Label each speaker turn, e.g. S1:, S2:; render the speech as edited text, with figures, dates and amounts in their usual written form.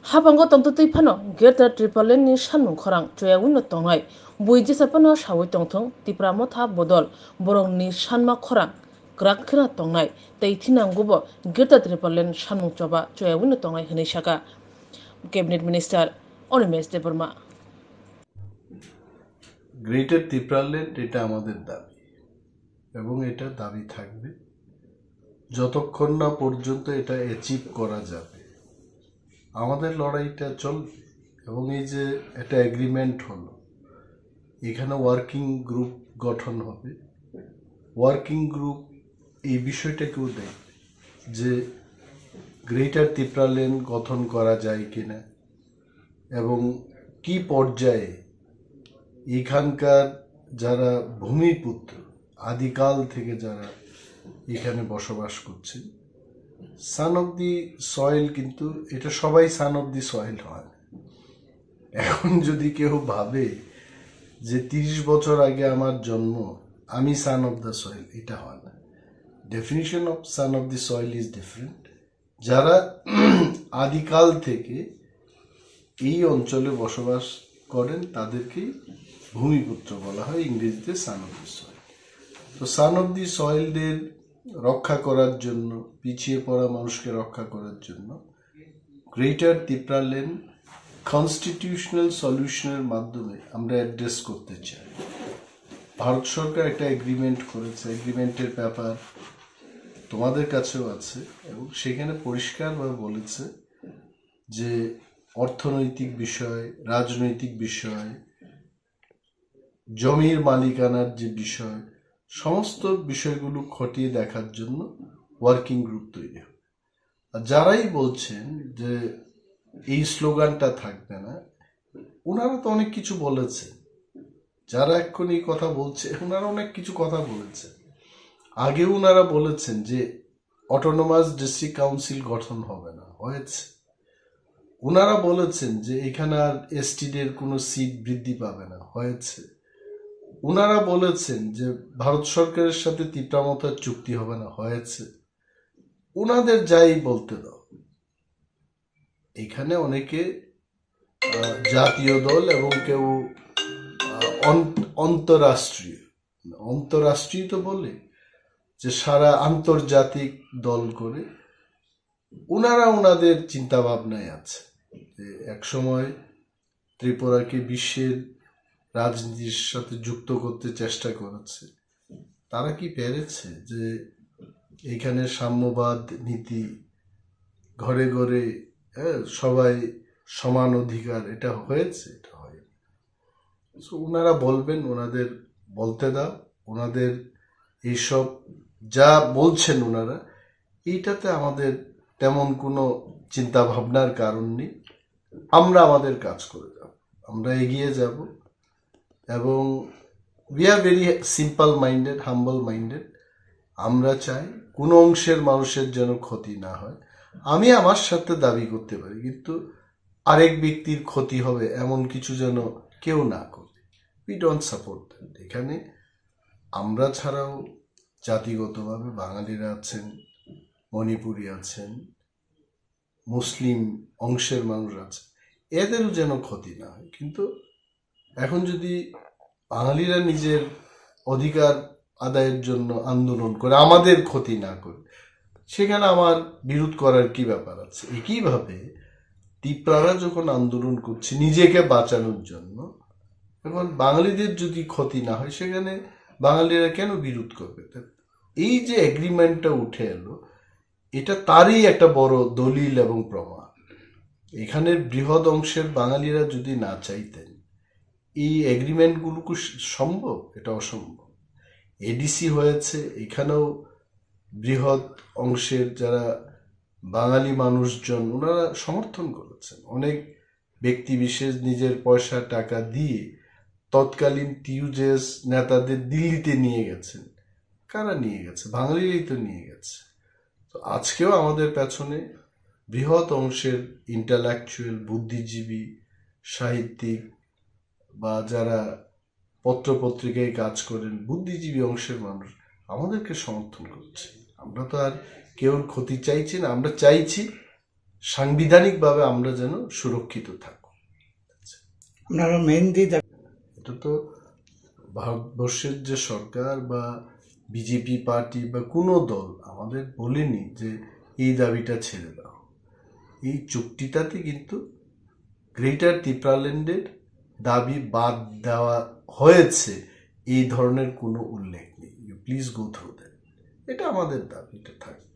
S1: Habango tongtui phano gerta triplen ni sanung khorang choyawin no tongai buiji sapano sawi tongthong tipramo tha bodol borong ni sanma khorang krak khna tongnai tei thinanggubo gerta triplen sanung choba choyawin no tongai hinai saka cabinet minister Onimesh Debarma
S2: greater Tripuraland এটা আমাদের দাবি এবং এটা দাবি থাকবে যতক্ষণ না পর্যন্ত এটা অ্যাচিভ করা যাবে। আমাদের লড়াইটা চলবে এবং এই যে একটা এগ্রিমেন্ট হলো, এখানে ওয়ার্কিং গ্রুপ গঠন হবে। ওয়ার্কিং গ্রুপ এই বিষয়টাকেও দেখবে যে গ্রেটার ত্রিপুরাল্যান্ড গঠন করা যায় কিনা এবং কি পর্যায়ে এখানকার যারা ভূমিপুত্র আদিকাল থেকে যারা এখানে বসবাস করছেন, সান অফ দি সয়েল, কিন্তু এটা সবাই সান অফ দি সয়েল হয়। এখন যদি কেউ ভাবে যে 30 বছর আগে আমার জন্ম, আমি সান অফ দ্য সয়েল, এটা হয় না। Definition of son of the soil is different. যারা আদিকাল থেকে এই অঞ্চলে বসবাস করেন তাদেরকেই ভূমিপুত্র বলা হয়, ইংরেজিতে সান অফ দি সয়েল। তো সান অফ দি সয়েলদের রক্ষা করার জন্য, পিছিয়ে পড়া মানুষকে রক্ষা করার জন্য গ্রেটার ত্রিপুরাল্যান্ড কনস্টিটিউশনাল সলিউশনের মাধ্যমে আমরা অ্যাড্রেস করতে চাই। ভারত সরকার একটা এগ্রিমেন্ট করেছে, এগ্রিমেন্টের ব্যাপার তোমাদের কাছেও আছে এবং সেখানে পরিষ্কারভাবে বলেছে যে অর্থনৈতিক বিষয়, রাজনৈতিক বিষয়, জমির মালিকানার যে বিষয়, সমস্ত বিষয়গুলো খতিয়ে দেখার জন্য ওয়ার্কিং গ্রুপ তৈরি হবে। আর যারাই বলছেন যে এই স্লোগানটা থাকবে না, ওনারা তো অনেক কিছু বলেছেন। যারা এখন এই কথা বলছে ওনারা অনেক কিছু কথা বলেছেন। আগে ওনারা বলেছেন যে অটোনোমাস ডিস্ট্রিক্ট কাউন্সিল গঠন হবে না, হয়েছে। ওনারা বলেছেন যে এখানে আর এসটিদের কোনো সিট বৃদ্ধি পাবে না, হয়েছে। ওনারা বলেছেন যে ভারত সরকারের সাথে ত্রিপুরামতার চুক্তি হবে না, হয়েছে। ওনাদের যাই বলতে দাও, এখানে অনেকে জাতীয় দল এবং কেউ অন্তরাষ্ট্রীয় তো বলে যে সারা আন্তর্জাতিক দল করে ওনারা ওনাদের চিন্তা ভাবনায় আছে যে একসময় ত্রিপুরাকে বিশ্বের রাজনীতির সাথে যুক্ত করতে চেষ্টা করেছে। তারা কি পেরেছে? যে এখানে সাম্যবাদ নীতি, ঘরে ঘরে সবাই সমান অধিকার, এটা হয়েছে? এটা হয়। সো ওনারা বলবেন, ওনাদের বলতে দাও। ওনাদের এইসব যা বলছেন ওনারা, এইটাতে আমাদের তেমন কোনো চিন্তা ভাবনার কারণ নেই। আমরা আমাদের কাজ করে যাব, আমরা এগিয়ে যাব এবং we are very simple minded, humble minded. আমরা চাই কোনো অংশের মানুষের যেন ক্ষতি না হয়। আমি আমার সাথে দাবি করতে পারি, কিন্তু আরেক ব্যক্তির ক্ষতি হবে এমন কিছু যেন কেউ না করে। We don't support that. এখানে আমরা ছাড়াও জাতিগতভাবে বাঙালিরা আছেন, মণিপুরি আছেন, মুসলিম অংশের মানুষ আছে, এদেরও যেন ক্ষতি না হয়। কিন্তু এখন যদি বাঙালিরা নিজের অধিকার আদায়ের জন্য আন্দোলন করে, আমাদের ক্ষতি না করে, সেখানে আমার বিরোধ করার কি ব্যাপার আছে? একইভাবে ত্রিপুরারা যখন আন্দোলন করছে নিজেকে বাঁচানোর জন্য, এখন বাঙালিদের যদি ক্ষতি না হয় সেখানে বাঙালিরা কেন বিরোধ করবে? এই যে এগ্রিমেন্টটা উঠে এলো, এটা তারই একটা বড় দলিল এবং প্রমাণ। এখানের বৃহৎ অংশের বাঙালিরা যদি না চাইতেন, এই এগ্রিমেন্টগুলো কি সম্ভব? এটা অসম্ভব। এডিসি হয়েছে, এখানেও বৃহৎ অংশের যারা বাঙালি মানুষজন ওনারা সমর্থন করেছেন। অনেক ব্যক্তি বিশেষ নিজের পয়সা টাকা দিয়ে তৎকালীন টিউজেস নেতাদের দিল্লিতে নিয়ে গেছেন। কারা নিয়ে গেছে? বাঙালিরাই তো নিয়ে গেছে। তো আজকেও আমাদের পেছনে বৃহৎ অংশের ইন্টালেকচুয়াল, বুদ্ধিজীবী, সাহিত্যিক বা যারা পত্রপত্রিকায় কাজ করেন, বুদ্ধিজীবী অংশের মানুষ আমাদেরকে সমর্থন করছে। আমরা তো আর কেউর ক্ষতি চাইছি না। আমরা চাইছি সাংবিধানিকভাবে আমরা যেন সুরক্ষিত থাকব।
S3: আপনারা মেহেন্দি
S2: এটা তো ভারতবর্ষের যে সরকার বা বিজেপি পার্টি বা কোনো দল আমাদের বলেনি যে এই দাবিটা ছেড়ে দাও। এই চুক্তিটাতে কিন্তু গ্রেটার ত্রিপুরাল্যান্ডের দাবি বাদ দেওয়া হয়েছে এই ধরনের কোনো উল্লেখ নেই। Please go through that. এটা আমাদের দাবি, এটা থাকবে।